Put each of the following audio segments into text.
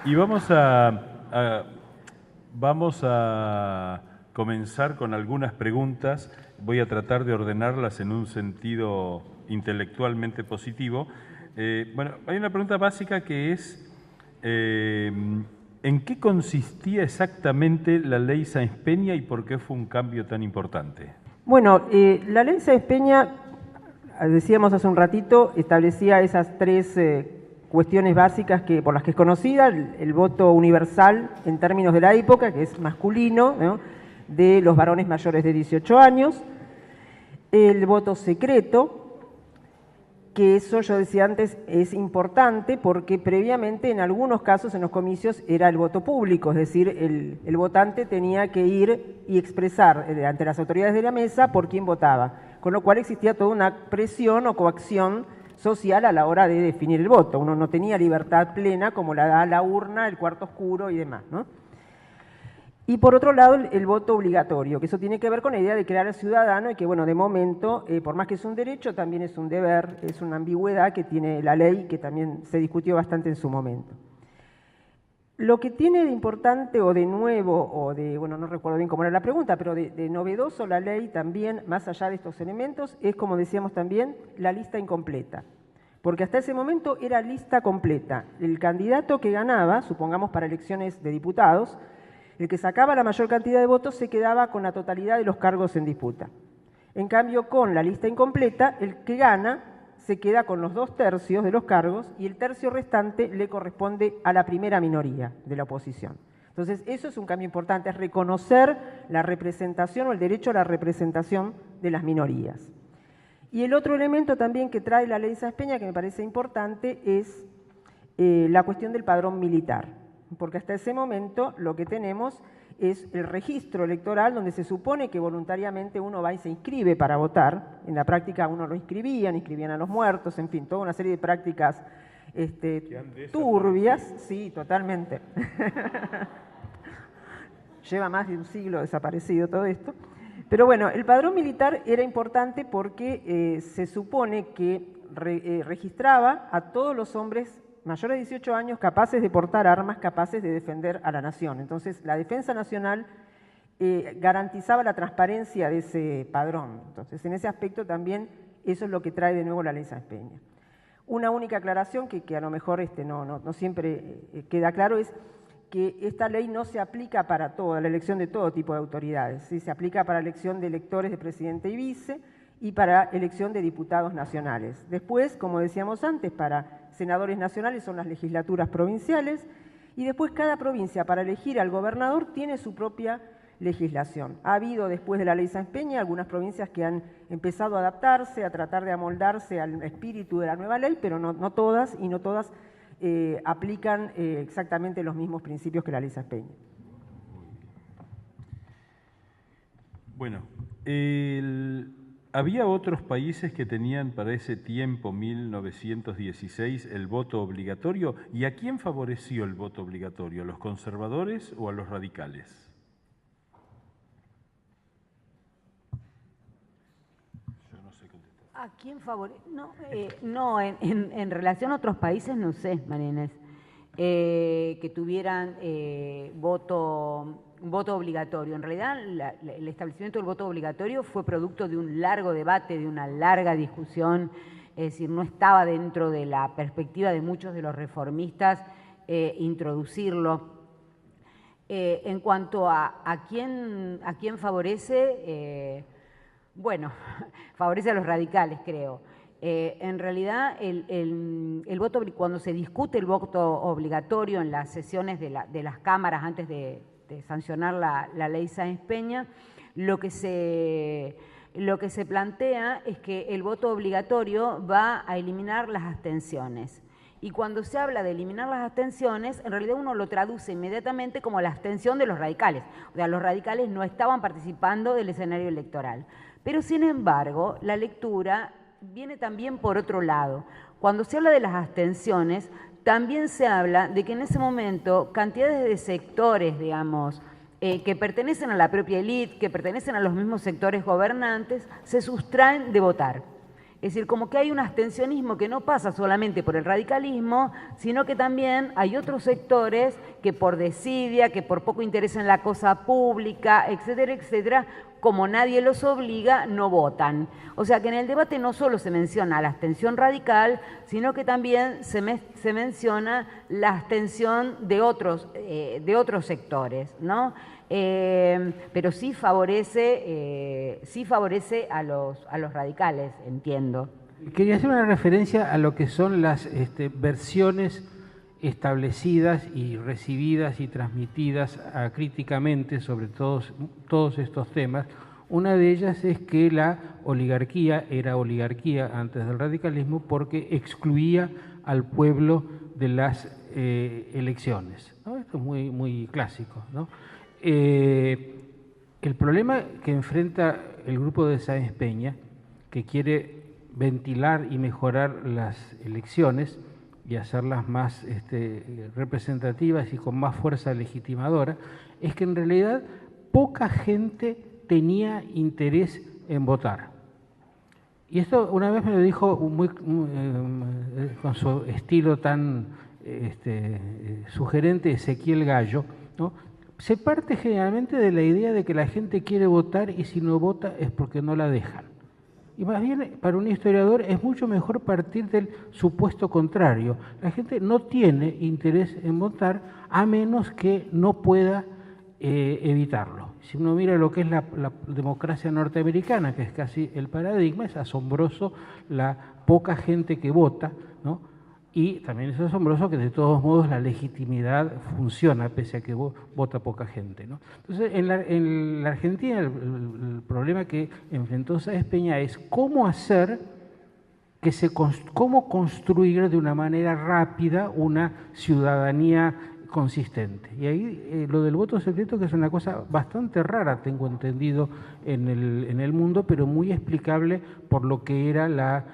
Y vamos a comenzar con algunas preguntas. Voy a tratar de ordenarlas en un sentido intelectualmente positivo. Bueno, hay una pregunta básica que es, ¿en qué consistía exactamente la ley Sáenz Peña y por qué fue un cambio tan importante? Bueno, la ley Sáenz Peña, decíamos hace un ratito, establecía esas tres cuestiones básicas por las que es conocida: el voto universal en términos de la época, que es masculino, ¿no?, de los varones mayores de 18 años, el voto secreto, que eso yo decía antes es importante porque previamente en algunos casos en los comicios era el voto público, es decir, el votante tenía que ir y expresar ante las autoridades de la mesa por quién votaba, con lo cual existía toda una presión o coacción social a la hora de definir el voto. Uno no tenía libertad plena como la da la urna, el cuarto oscuro y demás, ¿no? Y por otro lado, el voto obligatorio, que eso tiene que ver con la idea de crear al ciudadano y que, bueno, de momento, por más que es un derecho, también es un deber, es una ambigüedad que tiene la ley, que también se discutió bastante en su momento. Lo que tiene de importante o de nuevo, o de, bueno, no recuerdo bien cómo era la pregunta, pero de novedoso la ley también, más allá de estos elementos, es, como decíamos también, la lista incompleta. Porque hasta ese momento era lista completa. El candidato que ganaba, supongamos para elecciones de diputados, el que sacaba la mayor cantidad de votos se quedaba con la totalidad de los cargos en disputa. En cambio, con la lista incompleta, el que gana se queda con los 2/3 de los cargos y el tercio restante le corresponde a la primera minoría de la oposición. Entonces, eso es un cambio importante, es reconocer la representación o el derecho a la representación de las minorías. Y el otro elemento también que trae la ley Sáenz Peña, que me parece importante, es la cuestión del padrón militar. Porque hasta ese momento lo que tenemos es el registro electoral, donde se supone que voluntariamente uno va y se inscribe para votar. En la práctica uno lo inscribían a los muertos, en fin, toda una serie de prácticas turbias. Sí, totalmente. Lleva más de un siglo desaparecido todo esto. Pero bueno, el padrón militar era importante porque se supone que registraba a todos los hombres mayores de 18 años capaces de portar armas, capaces de defender a la nación. Entonces, la defensa nacional garantizaba la transparencia de ese padrón. Entonces, en ese aspecto también eso es lo que trae de nuevo la ley Sáenz Peña. Una única aclaración que a lo mejor no siempre queda claro es que esta ley no se aplica para toda la elección de todo tipo de autoridades, ¿sí? Se aplica para elección de electores de presidente y vice y para elección de diputados nacionales. Después, como decíamos antes, para senadores nacionales son las legislaturas provinciales y después cada provincia para elegir al gobernador tiene su propia legislación. Ha habido después de la ley Sáenz Peña algunas provincias que han empezado a adaptarse, a tratar de amoldarse al espíritu de la nueva ley, pero no todas, y no todas aplican exactamente los mismos principios que la ley Sáenz Peña. Bueno, había otros países que tenían para ese tiempo, 1916, el voto obligatorio. ¿Y a quién favoreció el voto obligatorio? ¿A los conservadores o a los radicales? Yo no sé contestar. ¿A quién favorece? No, en relación a otros países no sé, María Inés, que tuvieran voto obligatorio. En realidad, el establecimiento del voto obligatorio fue producto de un largo debate, de una larga discusión, es decir, no estaba dentro de la perspectiva de muchos de los reformistas introducirlo. En cuanto a quién favorece, bueno, favorece a los radicales, creo. En realidad, el voto, cuando se discute el voto obligatorio en las sesiones de las cámaras antes de sancionar la ley Sáenz Peña, lo que se plantea es que el voto obligatorio va a eliminar las abstenciones. Y cuando se habla de eliminar las abstenciones, en realidad uno lo traduce inmediatamente como la abstención de los radicales. O sea, los radicales no estaban participando del escenario electoral. Pero, sin embargo, la lectura viene también por otro lado. Cuando se habla de las abstenciones, también se habla de que en ese momento cantidades de sectores, digamos, que pertenecen a la propia élite, que pertenecen a los mismos sectores gobernantes, se sustraen de votar. Es decir, como que hay un abstencionismo que no pasa solamente por el radicalismo, sino que también hay otros sectores que por desidia, que por poco interés en la cosa pública, etcétera, etcétera, como nadie los obliga, no votan. O sea que en el debate no solo se menciona la abstención radical, sino que también se menciona la abstención de otros sectores, ¿no? Pero sí favorece a los radicales, entiendo. Quería hacer una referencia a lo que son las versiones establecidas y recibidas y transmitidas críticamente sobre todos estos temas. Una de ellas es que la oligarquía era oligarquía antes del radicalismo porque excluía al pueblo de las elecciones, ¿no? Esto es muy, muy clásico, ¿no? El problema que enfrenta el grupo de Sáenz Peña, que quiere ventilar y mejorar las elecciones y hacerlas más representativas y con más fuerza legitimadora, es que en realidad poca gente tenía interés en votar. Y esto una vez me lo dijo con su estilo tan sugerente Ezequiel Gallo, ¿no? Se parte generalmente de la idea de que la gente quiere votar y si no vota es porque no la dejan. Y más bien, para un historiador es mucho mejor partir del supuesto contrario. La gente no tiene interés en votar a menos que no pueda evitarlo. Si uno mira lo que es la democracia norteamericana, que es casi el paradigma, es asombroso la poca gente que vota, ¿no? Y también es asombroso que de todos modos la legitimidad funciona pese a que vota poca gente, ¿no? Entonces, en la Argentina el problema que enfrentó Sáenz Peña es cómo hacer cómo construir de una manera rápida una ciudadanía consistente. Y ahí lo del voto secreto, que es una cosa bastante rara, tengo entendido, en el mundo, pero muy explicable por lo que era la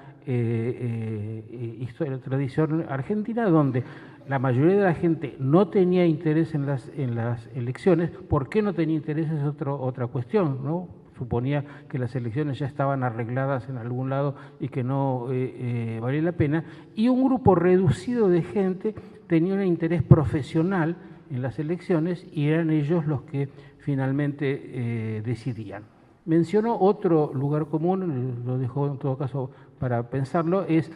tradición argentina, donde la mayoría de la gente no tenía interés en las elecciones. ¿Por qué no tenía interés? Es otra cuestión, ¿no? Suponía que las elecciones ya estaban arregladas en algún lado y que no valía la pena. Y un grupo reducido de gente tenía un interés profesional en las elecciones y eran ellos los que finalmente decidían. Menciono otro lugar común, lo dejo en todo caso para pensarlo, es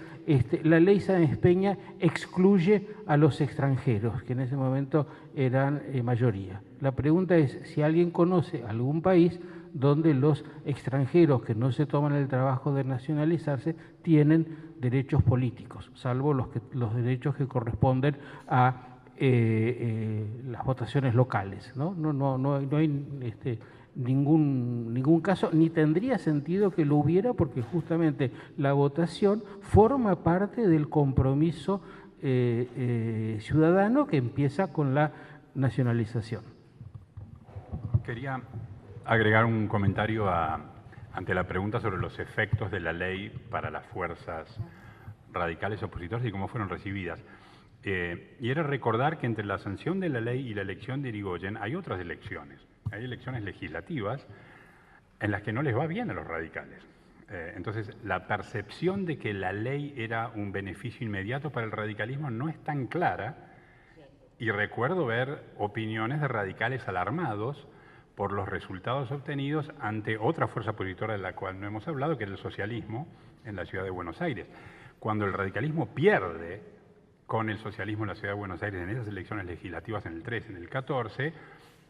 la ley Sáenz Peña excluye a los extranjeros, que en ese momento eran mayoría. La pregunta es si alguien conoce algún país donde los extranjeros que no se toman el trabajo de nacionalizarse tienen derechos políticos, salvo los derechos que corresponden a las votaciones locales, ¿no? No hay ningún caso, ni tendría sentido que lo hubiera, porque justamente la votación forma parte del compromiso ciudadano que empieza con la nacionalización. Quería agregar un comentario ante la pregunta sobre los efectos de la ley para las fuerzas radicales opositoras y cómo fueron recibidas. Y era recordar que entre la sanción de la ley y la elección de Irigoyen hay otras elecciones. Hay elecciones legislativas en las que no les va bien a los radicales. Entonces, la percepción de que la ley era un beneficio inmediato para el radicalismo no es tan clara. Y recuerdo ver opiniones de radicales alarmados por los resultados obtenidos ante otra fuerza opositora de la cual no hemos hablado, que es el socialismo en la ciudad de Buenos Aires. Cuando el radicalismo pierde con el socialismo en la ciudad de Buenos Aires en esas elecciones legislativas en el 13, en el 14,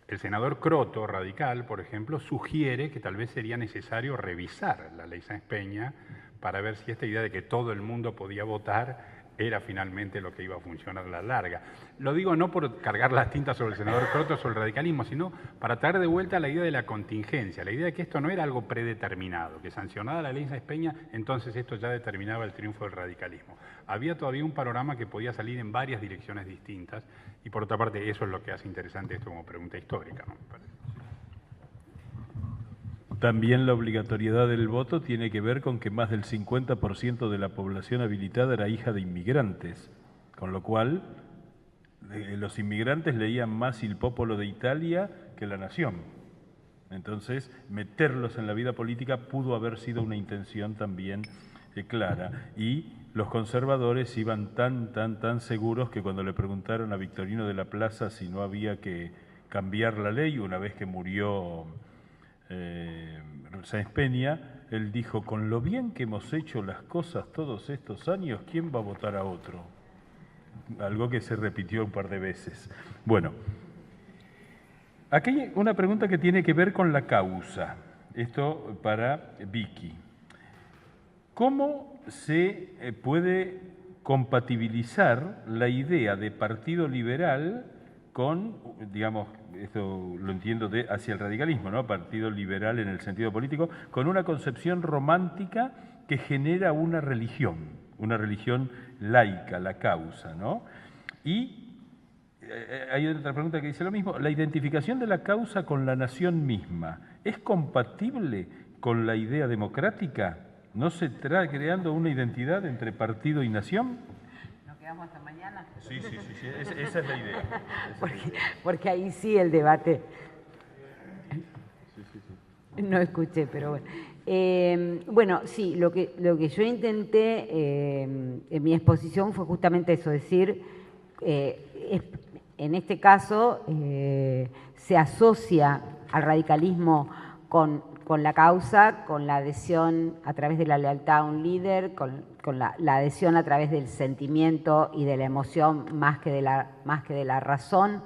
el senador Croto, radical, por ejemplo, sugiere que tal vez sería necesario revisar la ley Sáenz Peña para ver si esta idea de que todo el mundo podía votar era finalmente lo que iba a funcionar a la larga. Lo digo no por cargar las tintas sobre el senador Croto, sobre el radicalismo, sino para traer de vuelta la idea de la contingencia, la idea de que esto no era algo predeterminado, que sancionada la ley Sáenz Peña, entonces esto ya determinaba el triunfo del radicalismo. Había todavía un panorama que podía salir en varias direcciones distintas y por otra parte eso es lo que hace interesante esto como pregunta histórica, ¿no? También la obligatoriedad del voto tiene que ver con que más del 50% de la población habilitada era hija de inmigrantes, con lo cual los inmigrantes leían más Il Popolo de Italia que La Nación. Entonces, meterlos en la vida política pudo haber sido una intención también clara. Y los conservadores iban tan seguros que cuando le preguntaron a Victorino de la Plaza si no había que cambiar la ley una vez que murió Sáenz Peña, él dijo: con lo bien que hemos hecho las cosas todos estos años, ¿quién va a votar a otro? Algo que se repitió un par de veces. Bueno, aquí hay una pregunta que tiene que ver con la causa. Esto para Vicky. ¿Cómo se puede compatibilizar la idea de partido liberal con, digamos, esto lo entiendo hacia el radicalismo, ¿no? Partido liberal en el sentido político, con una concepción romántica que genera una religión laica, la causa, ¿no? Y hay otra pregunta que dice lo mismo: la identificación de la causa con la nación misma, ¿es compatible con la idea democrática? ¿No se está creando una identidad entre partido y nación? ¿Nos quedamos hasta mañana? Sí, esa es la idea. Porque ahí sí el debate. No escuché, pero bueno. Bueno, sí, lo que yo intenté en mi exposición fue justamente eso, decir, en este caso se asocia al radicalismo con la causa, con la adhesión a través de la lealtad a un líder, con la adhesión a través del sentimiento y de la emoción más que de la razón.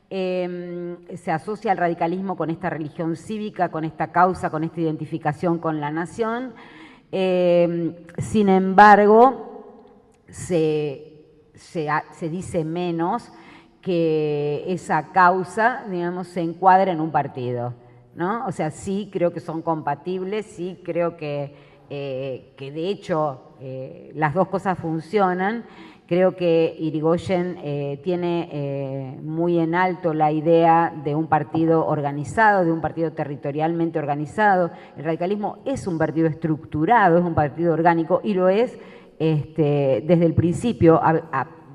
Se asocia al radicalismo con esta religión cívica, con esta causa, con esta identificación con la nación. Sin embargo, se dice menos que esa causa, digamos, se encuadra en un partido, ¿no? O sea, sí creo que son compatibles, sí creo que de hecho las dos cosas funcionan. Creo que Irigoyen tiene muy en alto la idea de un partido organizado, de un partido territorialmente organizado. El radicalismo es un partido estructurado, es un partido orgánico y lo es desde el principio,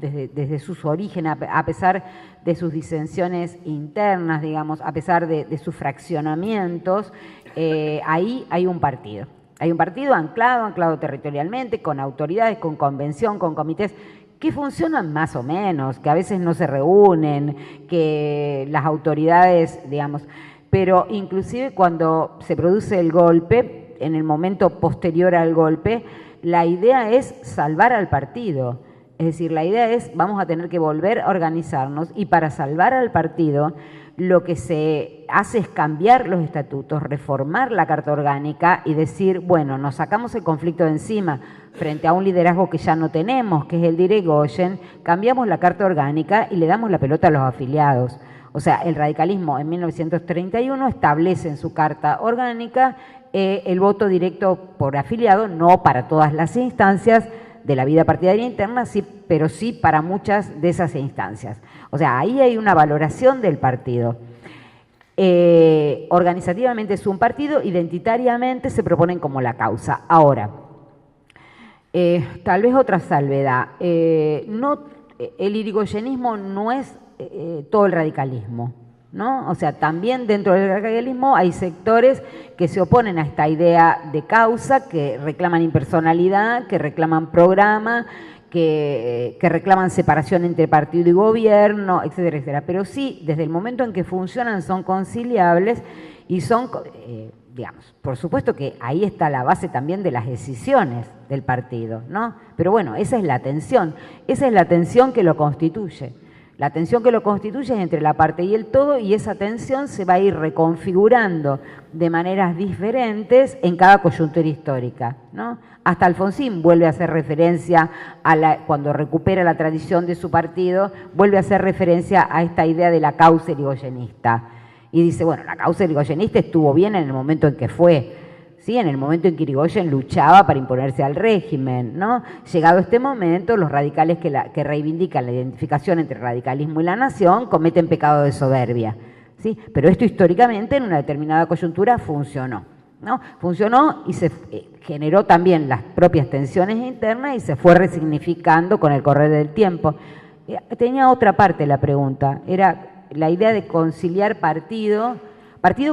desde sus orígenes, a pesar de sus disensiones internas, digamos, a pesar de sus fraccionamientos, ahí hay un partido. Hay un partido anclado territorialmente, con autoridades, con convención, con comités, que funcionan más o menos, que a veces no se reúnen, que las autoridades, digamos, pero inclusive cuando se produce el golpe, en el momento posterior al golpe, la idea es salvar al partido. Es decir, la idea es, vamos a tener que volver a organizarnos y para salvar al partido lo que se hace es cambiar los estatutos, reformar la Carta Orgánica y decir, bueno, nos sacamos el conflicto de encima frente a un liderazgo que ya no tenemos, que es el de Irigoyen, cambiamos la Carta Orgánica y le damos la pelota a los afiliados. O sea, el radicalismo en 1931 establece en su Carta Orgánica el voto directo por afiliado, no para todas las instancias de la vida partidaria interna, sí, pero sí para muchas de esas instancias. O sea, ahí hay una valoración del partido. Organizativamente es un partido, identitariamente se proponen como la causa. Ahora, tal vez otra salvedad. El irigoyenismo no es todo el radicalismo, ¿no? O sea, también dentro del radicalismo hay sectores que se oponen a esta idea de causa, que reclaman impersonalidad, que reclaman programa, que reclaman separación entre partido y gobierno, etcétera, etcétera. Pero sí, desde el momento en que funcionan son conciliables y son, digamos, por supuesto que ahí está la base también de las decisiones del partido, ¿no? Pero bueno, esa es la tensión que lo constituye. La tensión que lo constituye es entre la parte y el todo y esa tensión se va a ir reconfigurando de maneras diferentes en cada coyuntura histórica, ¿no? Hasta Alfonsín vuelve a hacer referencia cuando recupera la tradición de su partido, vuelve a hacer referencia a esta idea de la causa irigoyenista. Y dice, bueno, la causa irigoyenista estuvo bien en el momento en que fue, ¿sí? En el momento en que Irigoyen luchaba para imponerse al régimen, ¿no? Llegado este momento, los radicales que reivindican la identificación entre el radicalismo y la nación cometen pecado de soberbia, ¿sí? Pero esto históricamente en una determinada coyuntura funcionó, ¿no? Funcionó y se generó también las propias tensiones internas y se fue resignificando con el correr del tiempo. Tenía otra parte la pregunta, era la idea de conciliar partido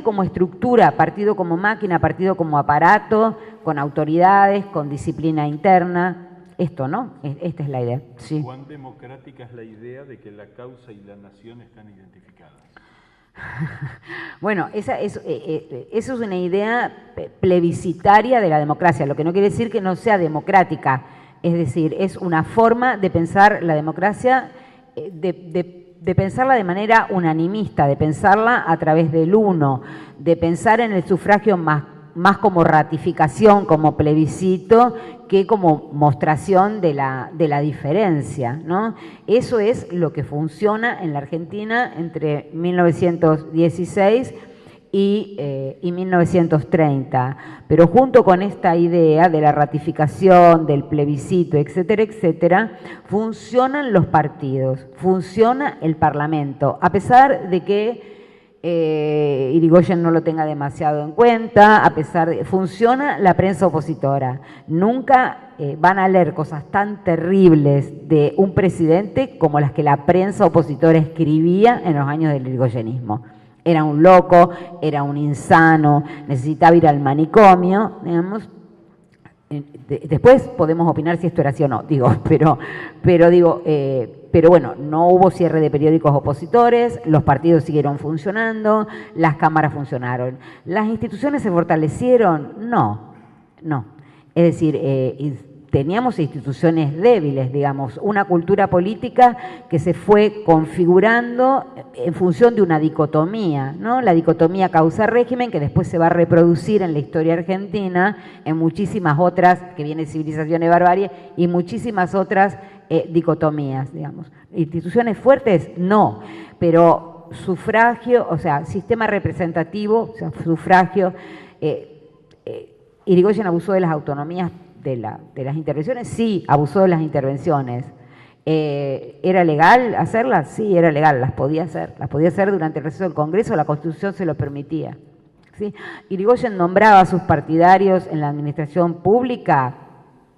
como estructura, partido como máquina, partido como aparato, con autoridades, con disciplina interna. Esto, ¿no? Esta es la idea. Sí. ¿Cuán democrática es la idea de que la causa y la nación están identificadas? Bueno, eso es una idea plebiscitaria de la democracia, lo que no quiere decir que no sea democrática. Es decir, es una forma de pensar la democracia, de pensarla de manera unanimista, de pensarla a través del uno, de pensar en el sufragio más como ratificación, como plebiscito, que como mostración de la diferencia, ¿no? Eso es lo que funciona en la Argentina entre 1916 y 1930. Pero junto con esta idea de la ratificación, del plebiscito, etcétera, etcétera, funcionan los partidos, funciona el Parlamento, a pesar de que Irigoyen no lo tenga demasiado en cuenta, a pesar de funciona la prensa opositora. Nunca van a leer cosas tan terribles de un presidente como las que la prensa opositora escribía en los años del irigoyenismo. Era un loco, era un insano, necesitaba ir al manicomio, digamos. Después podemos opinar si esto era así o no, digo, pero bueno, no hubo cierre de periódicos opositores, los partidos siguieron funcionando, las cámaras funcionaron. ¿Las instituciones se fortalecieron? No. Es decir, teníamos instituciones débiles, digamos, una cultura política que se fue configurando en función de una dicotomía, ¿no? La dicotomía causa-régimen, que después se va a reproducir en la historia argentina, en muchísimas otras, que viene Civilización y Barbarie, y muchísimas otras dicotomías, digamos. ¿Instituciones fuertes? No, pero sufragio, o sea, sistema representativo, o sea, sufragio, Irigoyen abusó de las autonomías de las intervenciones, sí, abusó de las intervenciones. ¿Era legal hacerlas? Sí, era legal, las podía hacer durante el receso del Congreso, la Constitución se lo permitía. ¿Sí? Irigoyen nombraba a sus partidarios en la administración pública,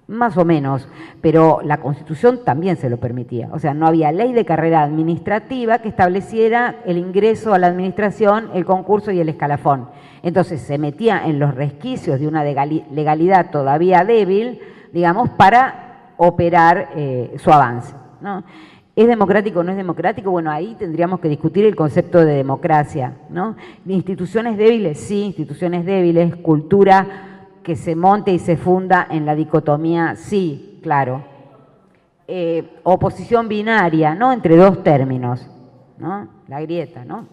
más o menos, pero la Constitución también se lo permitía. O sea, no había ley de carrera administrativa que estableciera el ingreso a la administración, el concurso y el escalafón. Entonces se metía en los resquicios de una legalidad todavía débil, digamos, para operar su avance, ¿no? ¿Es democrático o no es democrático? Bueno, ahí tendríamos que discutir el concepto de democracia, ¿no? Instituciones débiles, sí, instituciones débiles, cultura que se monte y se funda en la dicotomía, sí, claro. Oposición binaria, ¿no? Entre dos términos, ¿no? La grieta, ¿no?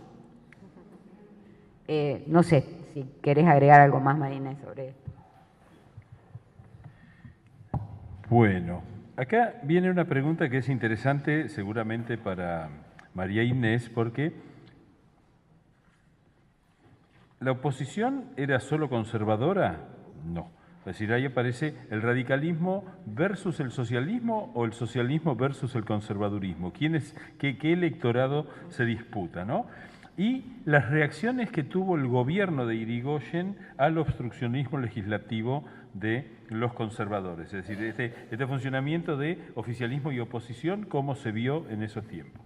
No sé si querés agregar algo más, Marina, sobre esto. Bueno, acá viene una pregunta que es interesante seguramente para María Inés, porque ¿la oposición era solo conservadora? No. Es decir, ahí aparece el radicalismo versus el socialismo o el socialismo versus el conservadurismo. ¿Qué electorado se disputa, ¿no? Y las reacciones que tuvo el gobierno de Irigoyen al obstruccionismo legislativo de los conservadores. Es decir, este funcionamiento de oficialismo y oposición, ¿cómo se vio en esos tiempos?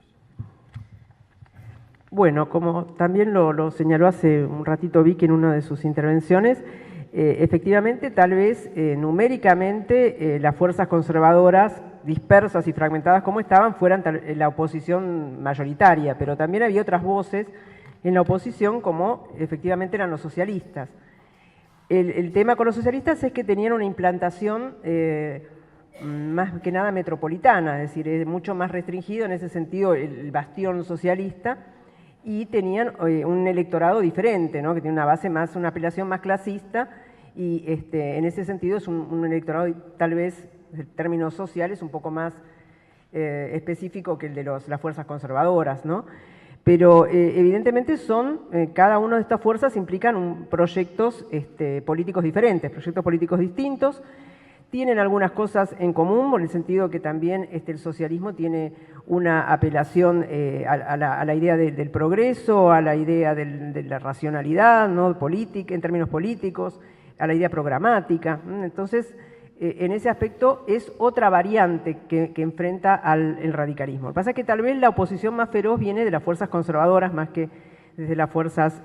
Bueno, como también lo señaló hace un ratito Vicky en una de sus intervenciones, efectivamente, tal vez numéricamente las fuerzas conservadoras, dispersas y fragmentadas como estaban, fueran la oposición mayoritaria, pero también había otras voces en la oposición como efectivamente eran los socialistas. El tema con los socialistas es que tenían una implantación más que nada metropolitana, es decir, es mucho más restringido en ese sentido el bastión socialista, y tenían un electorado diferente, ¿no? Que tiene una base más, una apelación más clasista, y en ese sentido es un electorado tal vez, en términos sociales, un poco más específico que el de las fuerzas conservadoras, ¿no? Pero evidentemente cada una de estas fuerzas implican proyectos políticos diferentes, proyectos políticos distintos. Tienen algunas cosas en común, por el sentido que también el socialismo tiene una apelación a la idea del progreso, a la idea de la racionalidad, ¿no? Política, en términos políticos, a la idea programática. Entonces, en ese aspecto es otra variante que enfrenta el radicalismo. Lo que pasa es que tal vez la oposición más feroz viene de las fuerzas conservadoras más que desde las fuerzas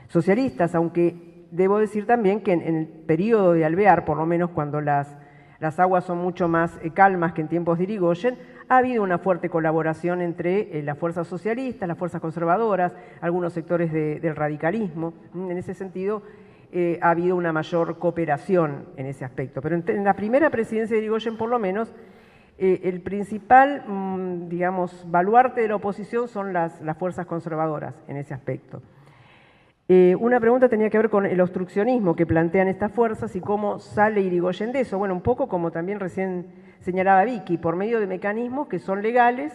socialistas, aunque debo decir también que en el periodo de Alvear, por lo menos cuando las aguas son mucho más calmas que en tiempos de Irigoyen, ha habido una fuerte colaboración entre las fuerzas socialistas, las fuerzas conservadoras, algunos sectores del radicalismo. En ese sentido, ha habido una mayor cooperación en ese aspecto. Pero en la primera presidencia de Irigoyen, por lo menos, el principal, digamos, baluarte de la oposición son las fuerzas conservadoras en ese aspecto. Una pregunta tenía que ver con el obstruccionismo que plantean estas fuerzas y cómo sale Irigoyen de eso. Bueno, un poco como también recién señalaba Vicky, por medio de mecanismos que son legales,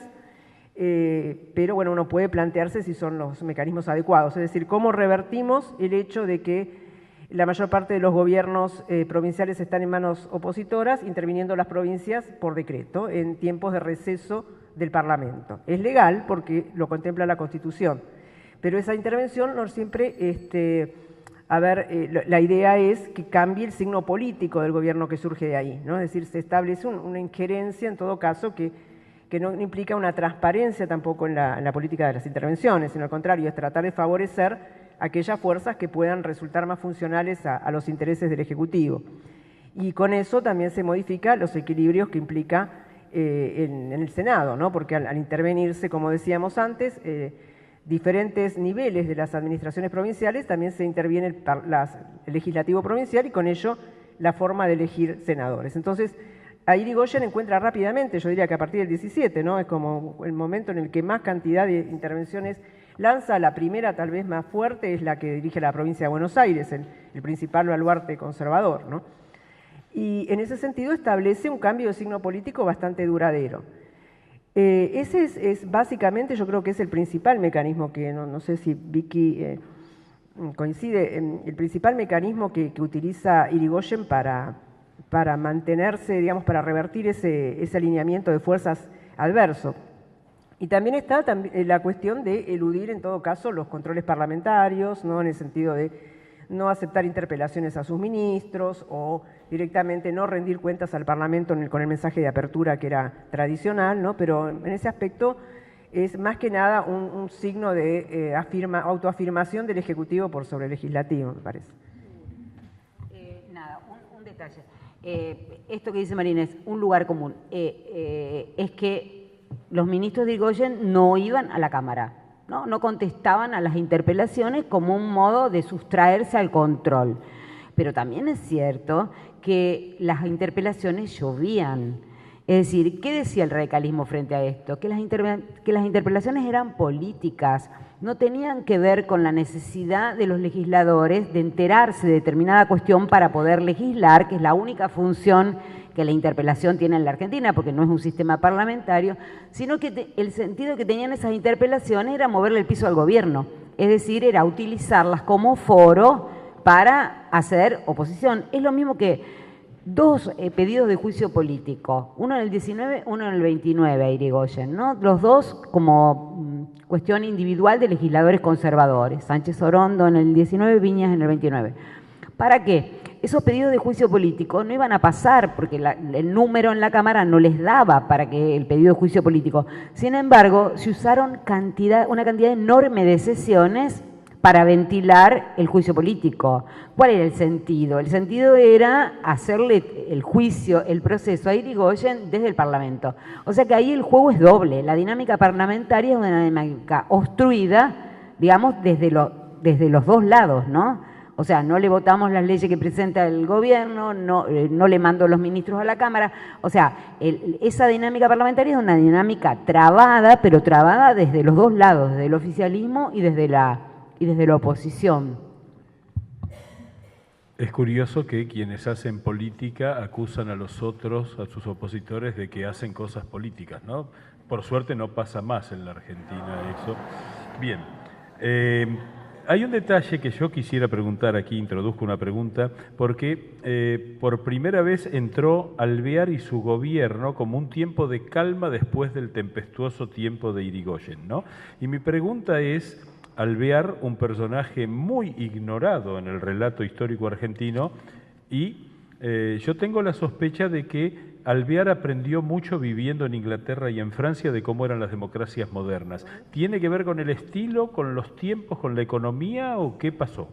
pero bueno, uno puede plantearse si son los mecanismos adecuados. Es decir, cómo revertimos el hecho de que la mayor parte de los gobiernos provinciales están en manos opositoras, interviniendo las provincias por decreto en tiempos de receso del Parlamento. Es legal porque lo contempla la Constitución. Pero esa intervención no siempre, la idea es que cambie el signo político del gobierno que surge de ahí, ¿no? Es decir, se establece una injerencia, en todo caso, que no implica una transparencia tampoco en la política de las intervenciones, sino al contrario, es tratar de favorecer aquellas fuerzas que puedan resultar más funcionales a los intereses del Ejecutivo. Y con eso también se modifican los equilibrios que implica en el Senado, ¿no? Porque al intervenirse, como decíamos antes, diferentes niveles de las administraciones provinciales, también se interviene el legislativo provincial y con ello la forma de elegir senadores. Entonces, ahí Irigoyen encuentra rápidamente, yo diría que a partir del 17, ¿no? Es como el momento en el que más cantidad de intervenciones lanza. La primera, tal vez más fuerte, es la que dirige la provincia de Buenos Aires, el principal baluarte conservador, ¿no? Y en ese sentido establece un cambio de signo político bastante duradero. Ese es básicamente, yo creo que es el principal mecanismo que, no sé si Vicky coincide, el principal mecanismo que utiliza Irigoyen para mantenerse, digamos, para revertir ese alineamiento de fuerzas adverso. Y también está la cuestión de eludir, en todo caso, los controles parlamentarios, ¿no? En el sentido de no aceptar interpelaciones a sus ministros o directamente no rendir cuentas al Parlamento con el mensaje de apertura que era tradicional, ¿no? Pero en ese aspecto es más que nada un signo de autoafirmación del Ejecutivo por sobre el Legislativo, me parece. Un detalle. Esto que dice Marina es un lugar común. Es que los ministros de Irigoyen no iban a la Cámara. No contestaban a las interpelaciones como un modo de sustraerse al control. Pero también es cierto que las interpelaciones llovían. Es decir, ¿qué decía el radicalismo frente a esto? Que las interpelaciones eran políticas, no tenían que ver con la necesidad de los legisladores de enterarse de determinada cuestión para poder legislar, que es la única función que la interpelación tiene en la Argentina, porque no es un sistema parlamentario, sino que el sentido que tenían esas interpelaciones era moverle el piso al gobierno, es decir, era utilizarlas como foro para hacer oposición. Es lo mismo que dos pedidos de juicio político, uno en el 19, uno en el 29 a Irigoyen, ¿no? Los dos como cuestión individual de legisladores conservadores, Sánchez Orondo en el 19, Viñas en el 29. ¿Para qué? Esos pedidos de juicio político no iban a pasar porque el número en la Cámara no les daba para que el pedido de juicio político. Sin embargo, se usaron una cantidad enorme de sesiones para ventilar el juicio político. ¿Cuál era el sentido? El sentido era hacerle el juicio, el proceso a Irigoyen desde el Parlamento. O sea que ahí el juego es doble. La dinámica parlamentaria es una dinámica obstruida, digamos, desde los dos lados, ¿no? O sea, no le votamos las leyes que presenta el gobierno, no le mando los ministros a la Cámara. O sea, esa dinámica parlamentaria es una dinámica trabada, pero trabada desde los dos lados, desde el oficialismo y desde la oposición. Es curioso que quienes hacen política acusan a los otros, a sus opositores, de que hacen cosas políticas, ¿no? Por suerte no pasa más en la Argentina eso. Bien. Hay un detalle que yo quisiera preguntar aquí, introduzco una pregunta, porque por primera vez entró Alvear y su gobierno como un tiempo de calma después del tempestuoso tiempo de Irigoyen, ¿no? Y mi pregunta es, Alvear, un personaje muy ignorado en el relato histórico argentino, y yo tengo la sospecha de que Alvear aprendió mucho viviendo en Inglaterra y en Francia de cómo eran las democracias modernas. ¿Tiene que ver con el estilo, con los tiempos, con la economía o qué pasó?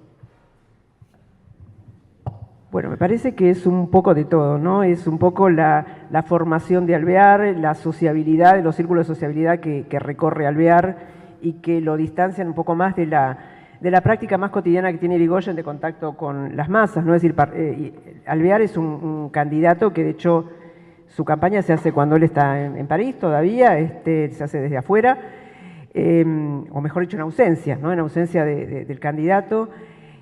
Bueno, me parece que es un poco de todo, ¿no? Es un poco la formación de Alvear, la sociabilidad, los círculos de sociabilidad que recorre Alvear y que lo distancian un poco más de la práctica más cotidiana que tiene Irigoyen de contacto con las masas, ¿no? Es decir, Alvear es un candidato que de hecho su campaña se hace cuando él está en París todavía, se hace desde afuera, o mejor dicho en ausencia, ¿no? En ausencia del candidato.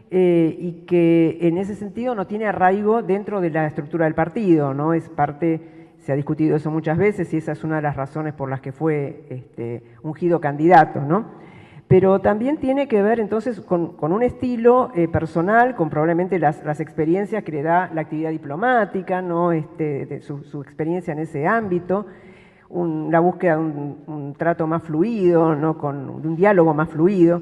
Y que en ese sentido no tiene arraigo dentro de la estructura del partido, ¿no? Es parte, se ha discutido eso muchas veces y esa es una de las razones por las que fue ungido candidato, ¿no? Pero también tiene que ver entonces con un estilo personal, con probablemente las experiencias que le da la actividad diplomática, ¿no? Su experiencia en ese ámbito, la búsqueda de un trato más fluido, ¿no? De un diálogo más fluido.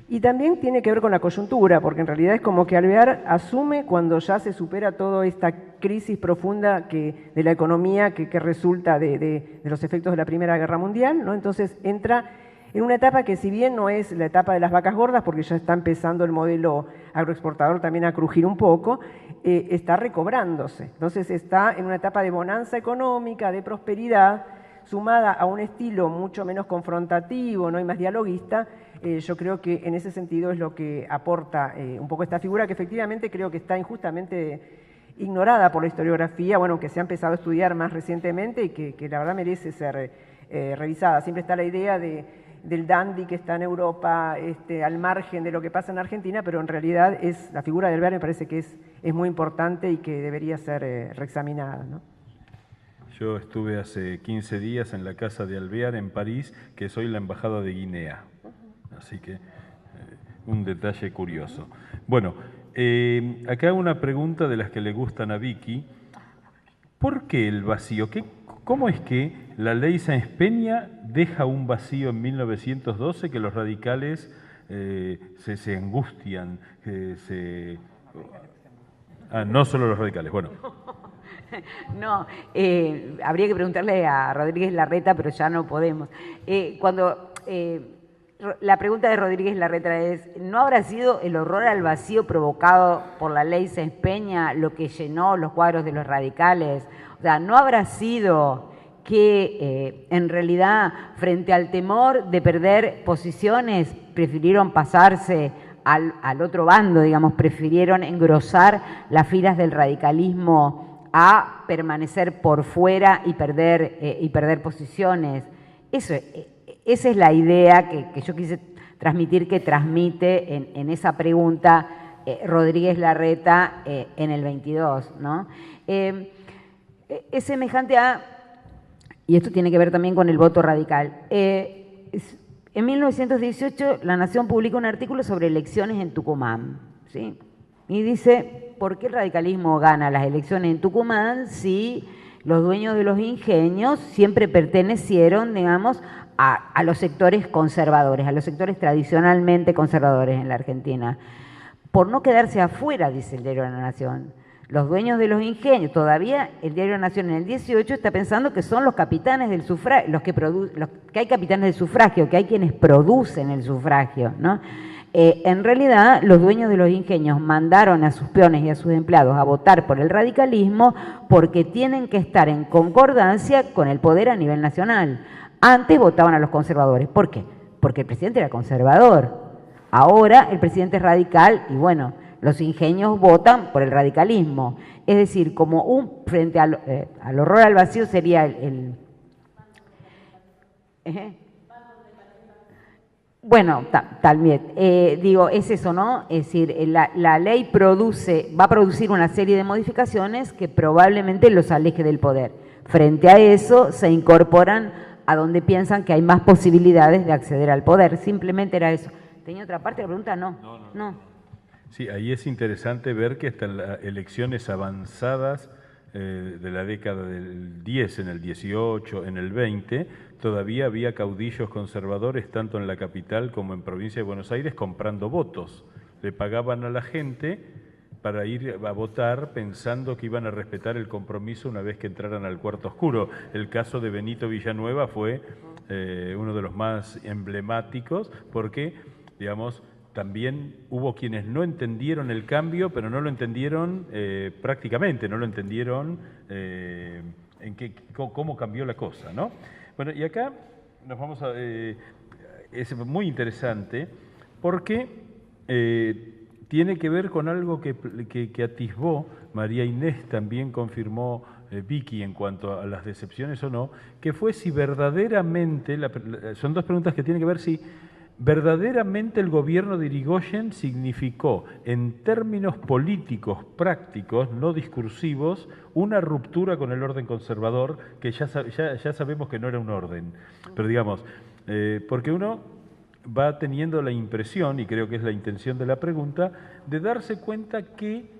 Y también tiene que ver con la coyuntura, porque en realidad es como que Alvear asume cuando ya se supera toda esta crisis profunda de la economía que resulta de los efectos de la Primera Guerra Mundial, ¿no? Entonces entra en una etapa que si bien no es la etapa de las vacas gordas, porque ya está empezando el modelo agroexportador también a crujir un poco, está recobrándose. Entonces está en una etapa de bonanza económica, de prosperidad, sumada a un estilo mucho menos confrontativo, ¿no? Y más dialoguista. Yo creo que en ese sentido es lo que aporta un poco esta figura, que efectivamente creo que está injustamente ignorada por la historiografía, bueno, que se ha empezado a estudiar más recientemente y que la verdad merece ser revisada. Siempre está la idea del dandy que está en Europa, al margen de lo que pasa en Argentina, pero en realidad la figura de Alvear me parece que es muy importante y que debería ser reexaminada, ¿no? Yo estuve hace 15 días en la casa de Alvear en París, que es hoy la Embajada de Guinea. Así que un detalle curioso. Bueno, acá una pregunta de las que le gustan a Vicky. ¿Por qué el vacío? ¿Cómo es que la ley Sáenz Peña deja un vacío en 1912 que los radicales se angustian? No solo los radicales, bueno. No, habría que preguntarle a Rodríguez Larreta, pero ya no podemos. La pregunta de Rodríguez Larreta es, ¿no habrá sido el horror al vacío provocado por la ley Sáenz Peña lo que llenó los cuadros de los radicales? O sea, ¿no habrá sido que en realidad frente al temor de perder posiciones prefirieron pasarse al otro bando, digamos, prefirieron engrosar las filas del radicalismo a permanecer por fuera y perder posiciones? Esa es la idea que yo quise transmitir, que transmite en esa pregunta Rodríguez Larreta en el 22, ¿no? Es semejante a, y esto tiene que ver también con el voto radical, en 1918 La Nación publica un artículo sobre elecciones en Tucumán, ¿sí? Y dice, ¿por qué el radicalismo gana las elecciones en Tucumán si los dueños de los ingenios siempre pertenecieron, digamos, a los sectores conservadores, a los sectores tradicionalmente conservadores en la Argentina? Por no quedarse afuera, dice el Diario de la Nación. Los dueños de los ingenios, todavía el Diario de la Nación en el 18 está pensando que son los capitanes del sufragio, que hay capitanes del sufragio, que hay quienes producen el sufragio, ¿no? En realidad, los dueños de los ingenios mandaron a sus peones y a sus empleados a votar por el radicalismo porque tienen que estar en concordancia con el poder a nivel nacional. Antes votaban a los conservadores. ¿Por qué? Porque el presidente era conservador. Ahora el presidente es radical y bueno, los ingenios votan por el radicalismo. Es decir, como frente al horror al vacío sería Bueno, también, digo, es eso, ¿no? Es decir, la ley va a producir una serie de modificaciones que probablemente los aleje del poder. Frente a eso, se incorporan a donde piensan que hay más posibilidades de acceder al poder. Simplemente era eso. ¿Tenía otra parte de la pregunta? No. Sí, ahí es interesante ver que hasta en las elecciones avanzadas de la década del 10, en el 18, en el 20, todavía había caudillos conservadores, tanto en la capital como en provincia de Buenos Aires, comprando votos. Le pagaban a la gente para ir a votar pensando que iban a respetar el compromiso una vez que entraran al cuarto oscuro. El caso de Benito Villanueva fue uno de los más emblemáticos porque, digamos, también hubo quienes no entendieron el cambio, pero no lo entendieron prácticamente, no lo entendieron cómo cambió la cosa, ¿no? Bueno, y acá nos vamos a... es muy interesante porque tiene que ver con algo que atisbó María Inés, también confirmó Vicky en cuanto a las decepciones o no, que fue si verdaderamente, son dos preguntas que tienen que ver si verdaderamente el gobierno de Irigoyen significó, en términos políticos, prácticos, no discursivos, una ruptura con el orden conservador, que ya sabemos que no era un orden, pero digamos, porque uno va teniendo la impresión, y creo que es la intención de la pregunta, de darse cuenta que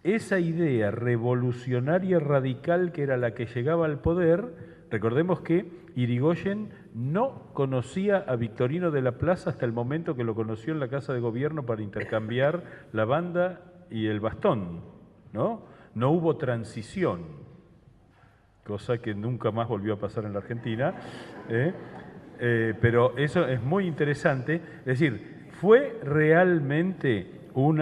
esa idea revolucionaria radical que era la que llegaba al poder, recordemos que Irigoyen no conocía a Victorino de la Plaza hasta el momento que lo conoció en la Casa de Gobierno para intercambiar la banda y el bastón, ¿no? No hubo transición, cosa que nunca más volvió a pasar en la Argentina, pero eso es muy interesante. Es decir, ¿fue realmente un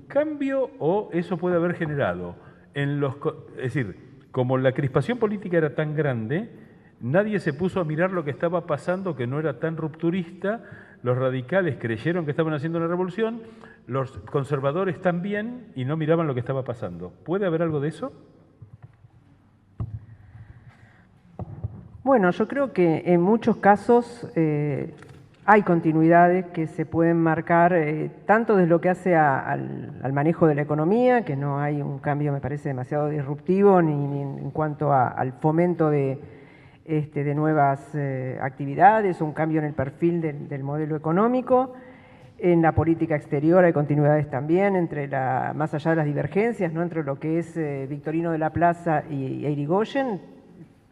cambio o eso puede haber generado es decir, como la crispación política era tan grande, nadie se puso a mirar lo que estaba pasando, que no era tan rupturista, los radicales creyeron que estaban haciendo una revolución, los conservadores también, y no miraban lo que estaba pasando. ¿Puede haber algo de eso? Bueno, yo creo que en muchos casos hay continuidades que se pueden marcar tanto desde lo que hace al manejo de la economía, que no hay un cambio, me parece, demasiado disruptivo, ni en cuanto al fomento de nuevas actividades, o un cambio en el perfil del modelo económico. En la política exterior hay continuidades también, más allá de las divergencias, ¿no?, entre lo que es Victorino de la Plaza e Irigoyen. En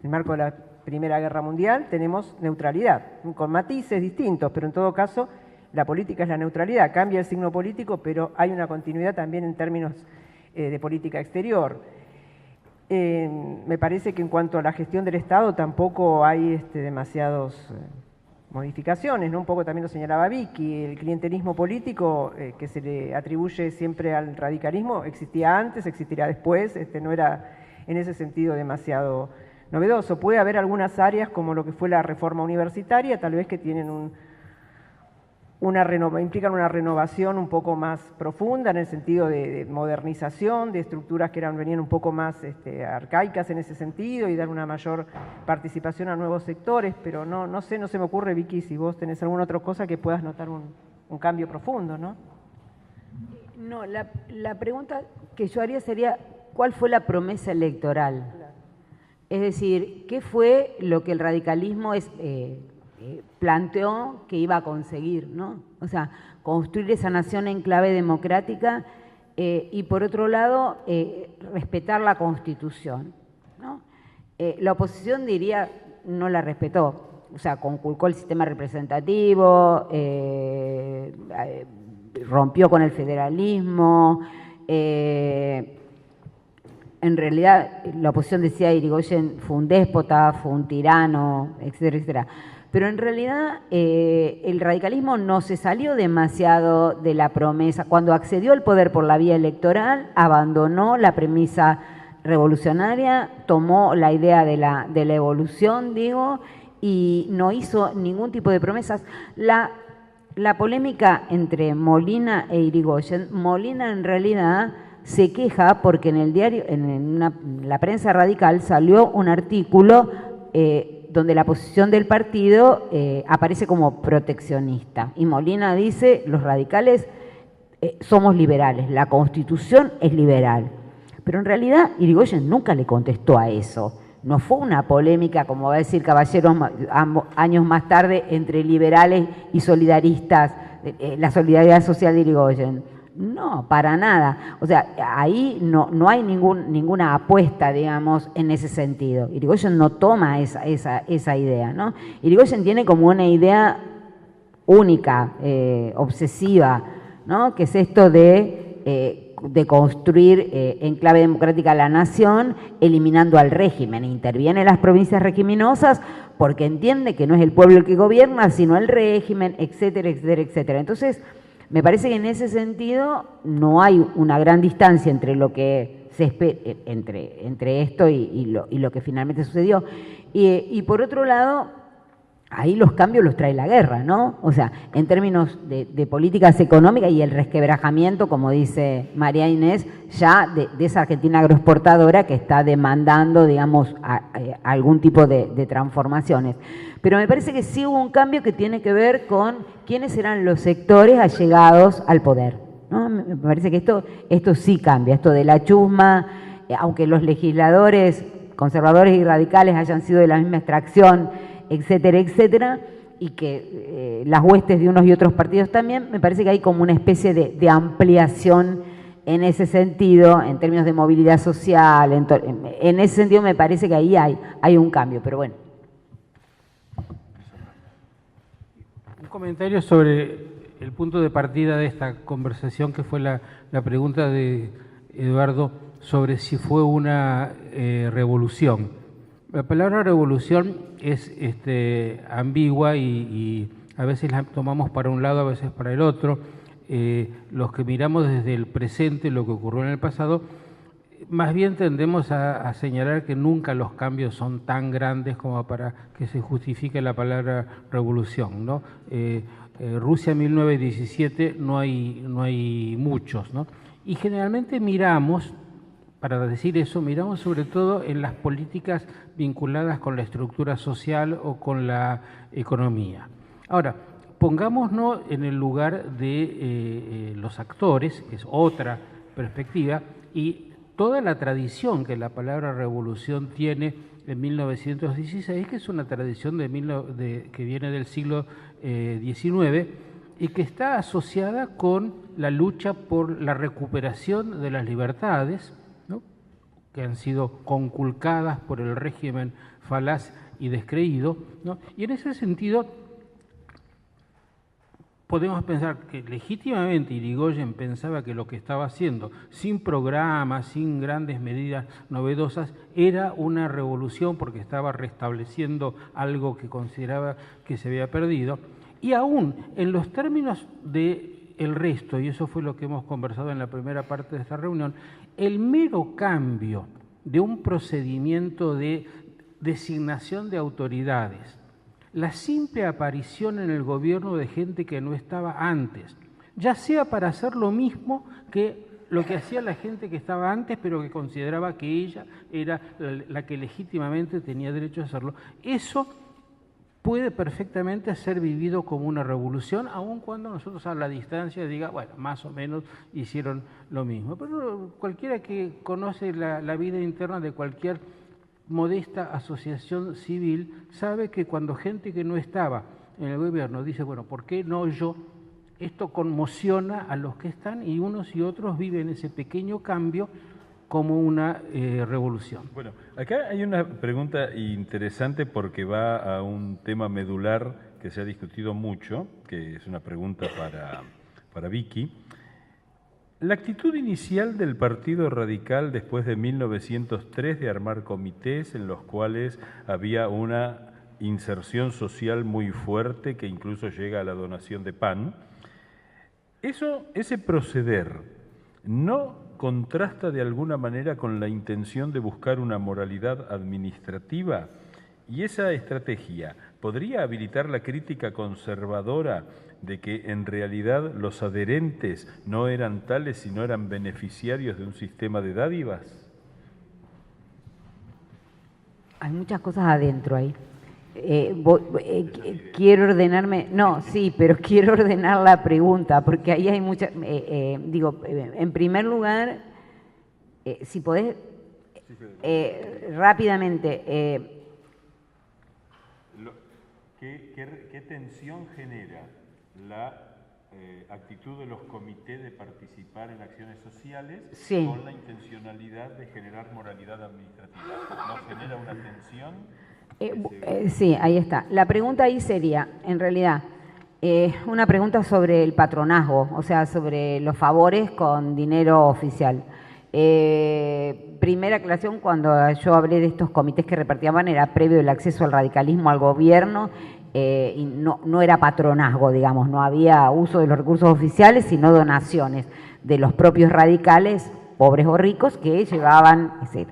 el marco de la Primera Guerra Mundial tenemos neutralidad, con matices distintos, pero en todo caso la política es la neutralidad, cambia el signo político, pero hay una continuidad también en términos de política exterior. Me parece que en cuanto a la gestión del Estado tampoco hay demasiadas modificaciones, ¿no? Un poco también lo señalaba Vicky, el clientelismo político que se le atribuye siempre al radicalismo existía antes, existirá después, no era en ese sentido demasiado novedoso. Puede haber algunas áreas como lo que fue la reforma universitaria, tal vez que tienen implican una renovación un poco más profunda en el sentido de modernización, de estructuras que venían un poco más arcaicas en ese sentido y dar una mayor participación a nuevos sectores, pero no sé, no se me ocurre, Vicky, si vos tenés alguna otra cosa que puedas notar un cambio profundo, ¿no? No, la pregunta que yo haría sería, ¿cuál fue la promesa electoral? Es decir, ¿qué fue lo que el radicalismo planteó que iba a conseguir, ¿no? O sea, construir esa nación en clave democrática y, por otro lado, respetar la Constitución, ¿no? La oposición, diría, no la respetó. O sea, conculcó el sistema representativo, rompió con el federalismo. En realidad, la oposición decía Irigoyen fue un déspota, fue un tirano, etcétera, etcétera. Pero en realidad el radicalismo no se salió demasiado de la promesa. Cuando accedió al poder por la vía electoral, abandonó la premisa revolucionaria, tomó la idea de la evolución, digo, y no hizo ningún tipo de promesas. La polémica entre Molina e Irigoyen, Molina en realidad se queja porque en el diario, en la prensa radical salió un artículo donde la posición del partido aparece como proteccionista. Y Molina dice, los radicales somos liberales, la Constitución es liberal. Pero en realidad Irigoyen nunca le contestó a eso. No fue una polémica, como va a decir Caballero años más tarde, entre liberales y solidaristas, la solidaridad social de Irigoyen. No, para nada. O sea, ahí no hay ninguna apuesta, digamos, en ese sentido. Irigoyen no toma esa idea, ¿no? Irigoyen tiene como una idea única, obsesiva, ¿no? Que es esto de construir en clave democrática la nación, eliminando al régimen. Interviene en las provincias regiminosas porque entiende que no es el pueblo el que gobierna, sino el régimen, etcétera, etcétera, etcétera. Entonces, me parece que en ese sentido no hay una gran distancia entre lo que se espera, entre esto y lo que finalmente sucedió. Y por otro lado, ahí los cambios los trae la guerra, ¿no? O sea, en términos de políticas económicas y el resquebrajamiento, como dice María Inés, ya de esa Argentina agroexportadora que está demandando, digamos, algún tipo de transformaciones. Pero me parece que sí hubo un cambio que tiene que ver con quiénes eran los sectores allegados al poder, ¿no? Me parece que esto sí cambia, esto de la chusma, aunque los legisladores conservadores y radicales hayan sido de la misma extracción, etcétera, etcétera, y que las huestes de unos y otros partidos también, me parece que hay como una especie de ampliación en ese sentido, en términos de movilidad social, en ese sentido me parece que ahí hay un cambio, pero bueno. Un comentario sobre el punto de partida de esta conversación, que fue la pregunta de Eduardo sobre si fue una revolución. La palabra revolución es ambigua y a veces la tomamos para un lado, a veces para el otro. Los que miramos desde el presente lo que ocurrió en el pasado, más bien tendemos a señalar que nunca los cambios son tan grandes como para que se justifique la palabra revolución, ¿no? Rusia 1917 no hay muchos, ¿no? Y generalmente miramos, para decir eso, miramos sobre todo en las políticas vinculadas con la estructura social o con la economía. Ahora, pongámonos en el lugar de los actores, que es otra perspectiva, y toda la tradición que la palabra revolución tiene en 1916, que es una tradición que viene del siglo XIX y que está asociada con la lucha por la recuperación de las libertades, ¿no?, que han sido conculcadas por el régimen falaz y descreído, ¿no? Y en ese sentido podemos pensar que legítimamente Irigoyen pensaba que lo que estaba haciendo, sin programas, sin grandes medidas novedosas, era una revolución porque estaba restableciendo algo que consideraba que se había perdido. Y aún en los términos del resto, y eso fue lo que hemos conversado en la primera parte de esta reunión, el mero cambio de un procedimiento de designación de autoridades, la simple aparición en el gobierno de gente que no estaba antes, ya sea para hacer lo mismo que lo que hacía la gente que estaba antes, pero que consideraba que ella era la que legítimamente tenía derecho a hacerlo, eso puede perfectamente ser vivido como una revolución, aun cuando nosotros a la distancia diga, bueno, más o menos hicieron lo mismo. Pero cualquiera que conoce la vida interna de cualquier modesta asociación civil sabe que cuando gente que no estaba en el gobierno dice, bueno, ¿por qué no yo? Esto conmociona a los que están y unos y otros viven ese pequeño cambio como una revolución. Bueno, acá hay una pregunta interesante porque va a un tema medular que se ha discutido mucho, que es una pregunta para Vicky. La actitud inicial del Partido Radical después de 1903 de armar comités en los cuales había una inserción social muy fuerte que incluso llega a la donación de pan, ese proceder no contrasta de alguna manera con la intención de buscar una moralidad administrativa, y esa estrategia podría habilitar la crítica conservadora de que en realidad los adherentes no eran tales sino eran beneficiarios de un sistema de dádivas. Hay muchas cosas adentro ahí. Quiero ordenarme, no, sí, pero quiero ordenar la pregunta, porque ahí hay muchas, en primer lugar, si podés, rápidamente. ¿Qué tensión genera la actitud de los comités de participar en acciones sociales con la intencionalidad de generar moralidad administrativa? ¿No genera una tensión? Sí, ahí está. La pregunta ahí sería, en realidad, una pregunta sobre el patronazgo, o sea, sobre los favores con dinero oficial. Primera aclaración, cuando yo hablé de estos comités que repartían era previo el acceso al radicalismo al gobierno, y no era patronazgo, digamos, no había uso de los recursos oficiales, sino donaciones de los propios radicales, pobres o ricos, que llevaban, etc.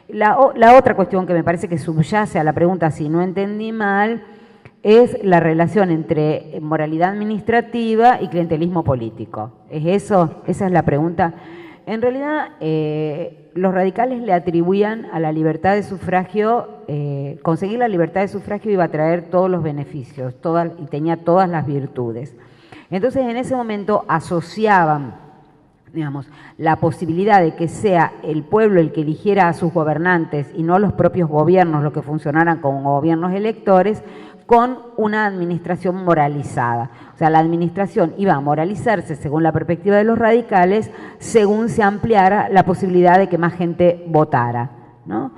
La otra cuestión que me parece que subyace a la pregunta, si no entendí mal, es la relación entre moralidad administrativa y clientelismo político. ¿Es eso? Esa es la pregunta. En realidad, los radicales le atribuían a la libertad de sufragio, conseguir la libertad de sufragio iba a traer todos los beneficios, y tenía todas las virtudes. Entonces, en ese momento asociaban, digamos, la posibilidad de que sea el pueblo el que eligiera a sus gobernantes y no los propios gobiernos los que funcionaran como gobiernos electores, con una administración moralizada. O sea, la administración iba a moralizarse según la perspectiva de los radicales, según se ampliara la posibilidad de que más gente votara, ¿no?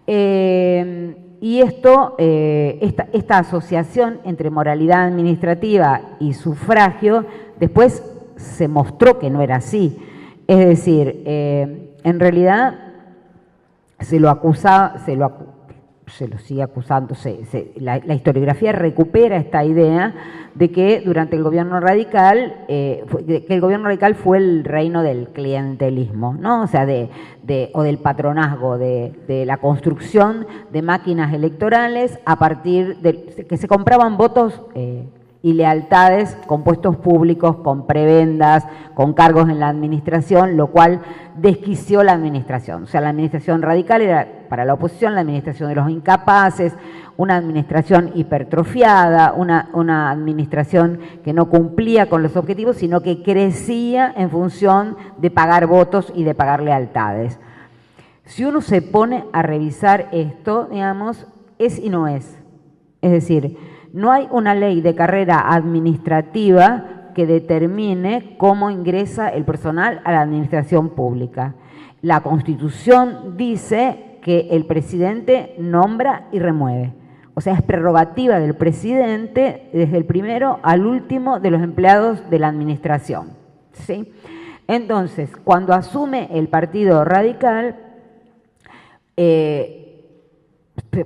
Y esta asociación entre moralidad administrativa y sufragio después se mostró que no era así. Es decir, en realidad se lo sigue acusando, la historiografía recupera esta idea de que durante el gobierno radical, que el gobierno radical fue el reino del clientelismo, ¿no? O sea, o del patronazgo, de la construcción de máquinas electorales a partir de que se compraban votos y lealtades con puestos públicos, con prebendas, con cargos en la administración, lo cual desquició la administración. O sea, la administración radical era para la oposición la administración de los incapaces, una administración hipertrofiada, una administración que no cumplía con los objetivos, sino que crecía en función de pagar votos y de pagar lealtades. Si uno se pone a revisar esto, digamos, es y no es. Es decir, no hay una ley de carrera administrativa que determine cómo ingresa el personal a la administración pública. La Constitución dice que el presidente nombra y remueve. O sea, es prerrogativa del presidente desde el primero al último de los empleados de la administración, ¿sí? Entonces, cuando asume el Partido Radical,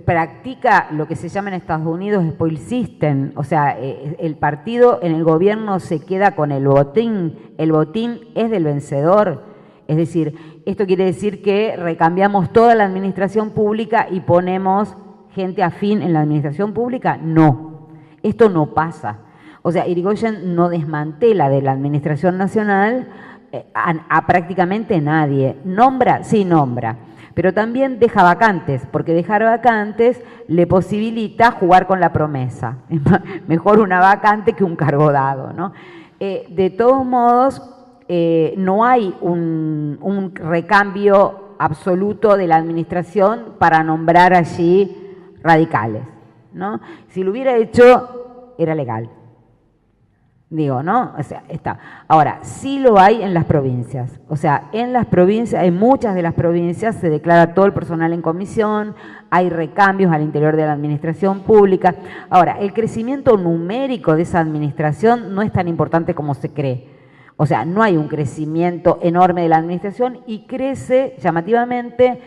practica lo que se llama en Estados Unidos spoil system, o sea, el partido en el gobierno se queda con el botín es del vencedor, es decir, esto quiere decir que recambiamos toda la administración pública y ponemos gente afín en la administración pública. No, esto no pasa. O sea, Irigoyen no desmantela de la administración nacional a prácticamente nadie. Nombra, sí nombra, pero también deja vacantes, porque dejar vacantes le posibilita jugar con la promesa. Mejor una vacante que un cargo dado, ¿no? De todos modos, no hay un recambio absoluto de la administración para nombrar allí radicales, ¿no? Si lo hubiera hecho, era legal. Digo, ¿no? O sea, está. Ahora, sí lo hay en las provincias. O sea, en las provincias, en muchas de las provincias se declara todo el personal en comisión, hay recambios al interior de la administración pública. Ahora, el crecimiento numérico de esa administración no es tan importante como se cree. O sea, no hay un crecimiento enorme de la administración y crece llamativamente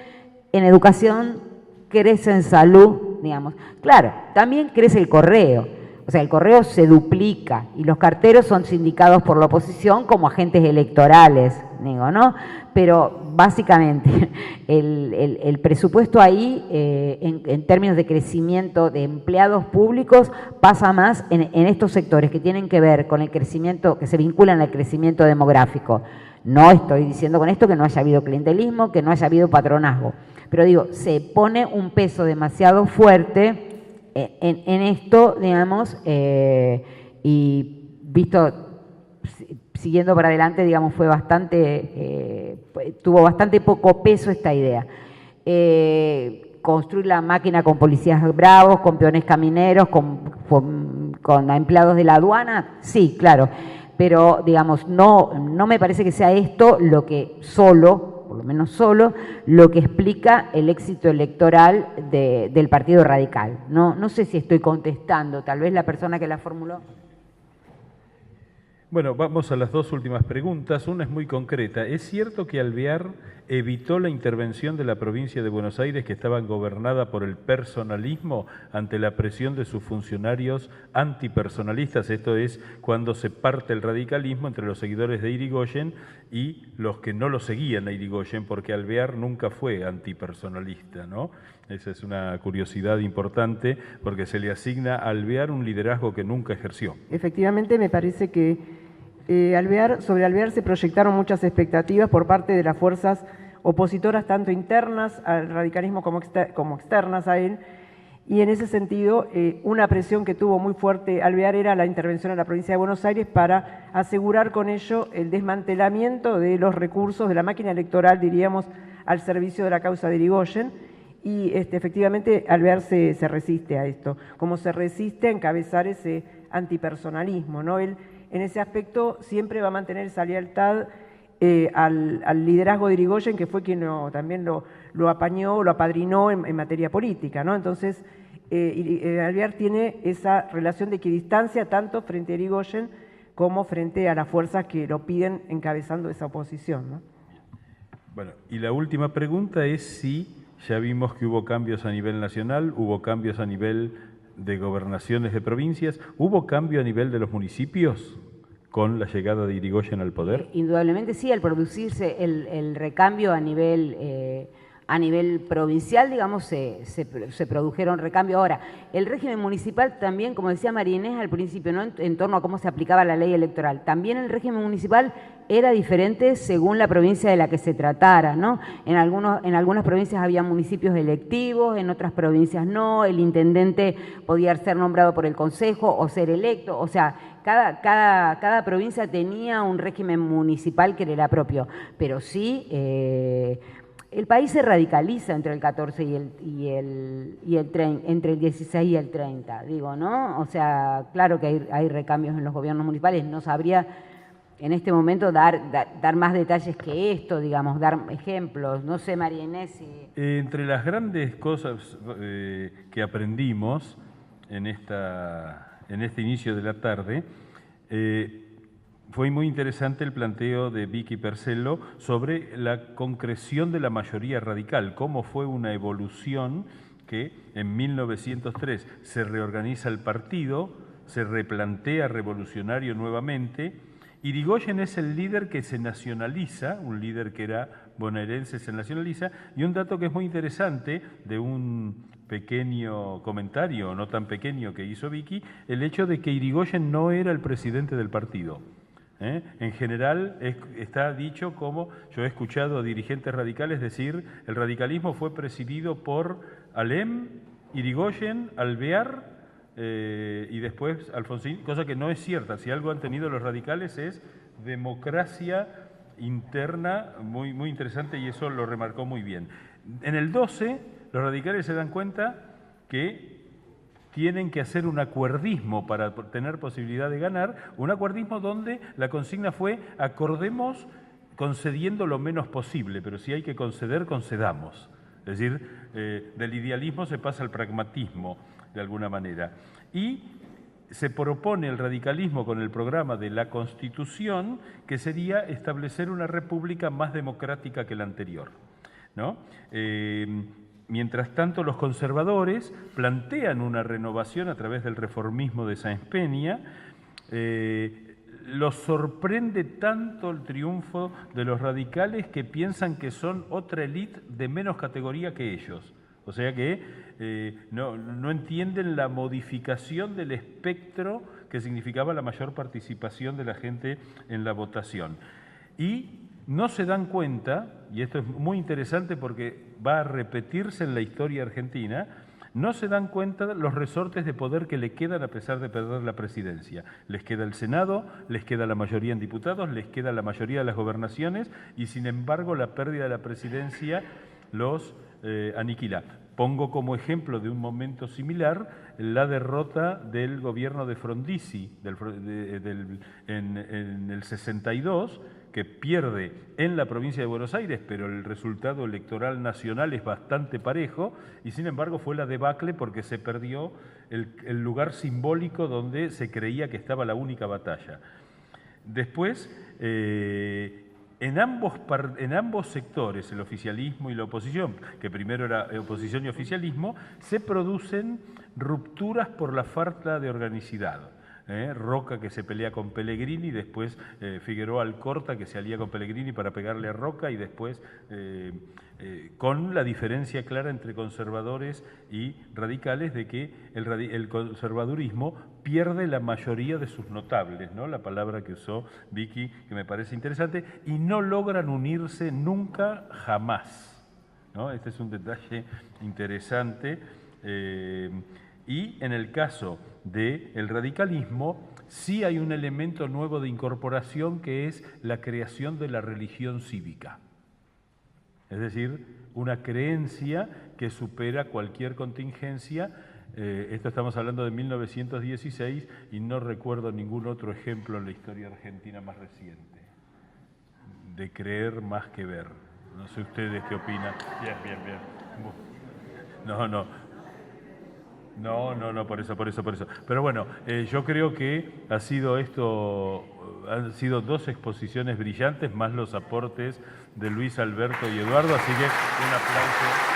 en educación, crece en salud, digamos. Claro, también crece el correo. O sea, el correo se duplica y los carteros son sindicados por la oposición como agentes electorales, digo, ¿no? Pero básicamente el presupuesto ahí, en términos de crecimiento de empleados públicos, pasa más en estos sectores que tienen que ver con el crecimiento, que se vinculan al crecimiento demográfico. No estoy diciendo con esto que no haya habido clientelismo, que no haya habido patronazgo, pero digo, se pone un peso demasiado fuerte en esto, digamos, y visto, siguiendo para adelante, digamos, fue bastante, tuvo bastante poco peso esta idea. Construir la máquina con policías bravos, con peones camineros, con empleados de la aduana, sí, claro, pero, digamos, no me parece que sea esto lo que por lo menos solo, lo que explica el éxito electoral del Partido Radical. No sé si estoy contestando, tal vez la persona que la formuló. Bueno, vamos a las dos últimas preguntas. Una es muy concreta. ¿Es cierto que Alvear evitó la intervención de la provincia de Buenos Aires, que estaba gobernada por el personalismo, ante la presión de sus funcionarios antipersonalistas? Esto es cuando se parte el radicalismo entre los seguidores de Irigoyen y los que no lo seguían a Irigoyen, porque Alvear nunca fue antipersonalista, ¿no? Esa es una curiosidad importante, porque se le asigna a Alvear un liderazgo que nunca ejerció. Efectivamente, me parece que sobre Alvear se proyectaron muchas expectativas por parte de las fuerzas opositoras, tanto internas al radicalismo como externas a él, y en ese sentido una presión que tuvo muy fuerte Alvear era la intervención en la provincia de Buenos Aires para asegurar con ello el desmantelamiento de los recursos de la máquina electoral, diríamos, al servicio de la causa de Irigoyen, y efectivamente Alvear se resiste a esto, como se resiste a encabezar ese antipersonalismo, ¿no? Él en ese aspecto siempre va a mantener esa lealtad al liderazgo de Irigoyen, que fue quien también lo apañó, lo apadrinó en materia política, ¿no? Entonces, Alvear tiene esa relación de equidistancia tanto frente a Irigoyen como frente a las fuerzas que lo piden encabezando esa oposición, ¿no? Bueno, y la última pregunta es si ya vimos que hubo cambios a nivel nacional, hubo cambios a nivel de gobernaciones de provincias, ¿hubo cambio a nivel de los municipios con la llegada de Irigoyen al poder? Indudablemente sí, al producirse el recambio a nivel provincial, digamos, se produjeron recambios. Ahora, el régimen municipal también, como decía María Inés al principio, ¿no? En torno a cómo se aplicaba la ley electoral, también el régimen municipal era diferente según la provincia de la que se tratara, ¿no? En algunas provincias había municipios electivos, en otras provincias no, el intendente podía ser nombrado por el consejo o ser electo, o sea, cada provincia tenía un régimen municipal que le era propio, pero sí el país se radicaliza entre el 14 entre el 16 y el 30, digo, ¿no? O sea, claro que hay recambios en los gobiernos municipales, no sabría en este momento dar más detalles que esto, digamos, dar ejemplos. No sé, María Inés, si... Entre las grandes cosas que aprendimos en este inicio de la tarde, fue muy interesante el planteo de Vicky Percello sobre la concreción de la mayoría radical, cómo fue una evolución que en 1903 se reorganiza el partido, se replantea revolucionario nuevamente. Irigoyen es el líder que se nacionaliza, un líder que era bonaerense se nacionaliza, y un dato que es muy interesante de un pequeño comentario, no tan pequeño, que hizo Vicky, el hecho de que Irigoyen no era el presidente del partido. En general está dicho como, yo he escuchado a dirigentes radicales decir, el radicalismo fue presidido por Alem, Irigoyen, Alvear y después Alfonsín, cosa que no es cierta. Si algo han tenido los radicales es democracia interna muy, muy interesante, y eso lo remarcó muy bien. En el 12 los radicales se dan cuenta que tienen que hacer un acuerdismo para tener posibilidad de ganar, un acuerdismo donde la consigna fue acordemos concediendo lo menos posible, pero si hay que conceder, concedamos. Es decir, del idealismo se pasa al pragmatismo, de alguna manera. Y se propone el radicalismo con el programa de la Constitución, que sería establecer una república más democrática que la anterior, ¿no? Mientras tanto, los conservadores plantean una renovación a través del reformismo de Sáenz Peña. Los sorprende tanto el triunfo de los radicales que piensan que son otra élite de menos categoría que ellos. O sea que no entienden la modificación del espectro que significaba la mayor participación de la gente en la votación. Y no se dan cuenta, y esto es muy interesante porque va a repetirse en la historia argentina, no se dan cuenta de los resortes de poder que le quedan a pesar de perder la presidencia. Les queda el Senado, les queda la mayoría en diputados, les queda la mayoría de las gobernaciones, y sin embargo la pérdida de la presidencia los aniquila. Pongo como ejemplo de un momento similar la derrota del gobierno de Frondizi en el 62, que pierde en la provincia de Buenos Aires, pero el resultado electoral nacional es bastante parejo, y sin embargo fue la debacle porque se perdió el lugar simbólico donde se creía que estaba la única batalla. Después, en ambos sectores, el oficialismo y la oposición, que primero era oposición y oficialismo, se producen rupturas por la falta de organicidad. Roca que se pelea con Pellegrini, después Figueroa Alcorta que se alía con Pellegrini para pegarle a Roca y después con la diferencia clara entre conservadores y radicales de que el conservadurismo pierde la mayoría de sus notables, ¿no? La palabra que usó Vicky, que me parece interesante, y no logran unirse nunca, jamás, ¿no? Este es un detalle interesante. Y en el caso del radicalismo, sí hay un elemento nuevo de incorporación que es la creación de la religión cívica. Es decir, una creencia que supera cualquier contingencia. Esto estamos hablando de 1916 y no recuerdo ningún otro ejemplo en la historia argentina más reciente. De creer más que ver. No sé ustedes qué opinan. Bien. No, por eso. Pero bueno, yo creo que han sido dos exposiciones brillantes, más los aportes de Luis Alberto y Eduardo, así que un aplauso.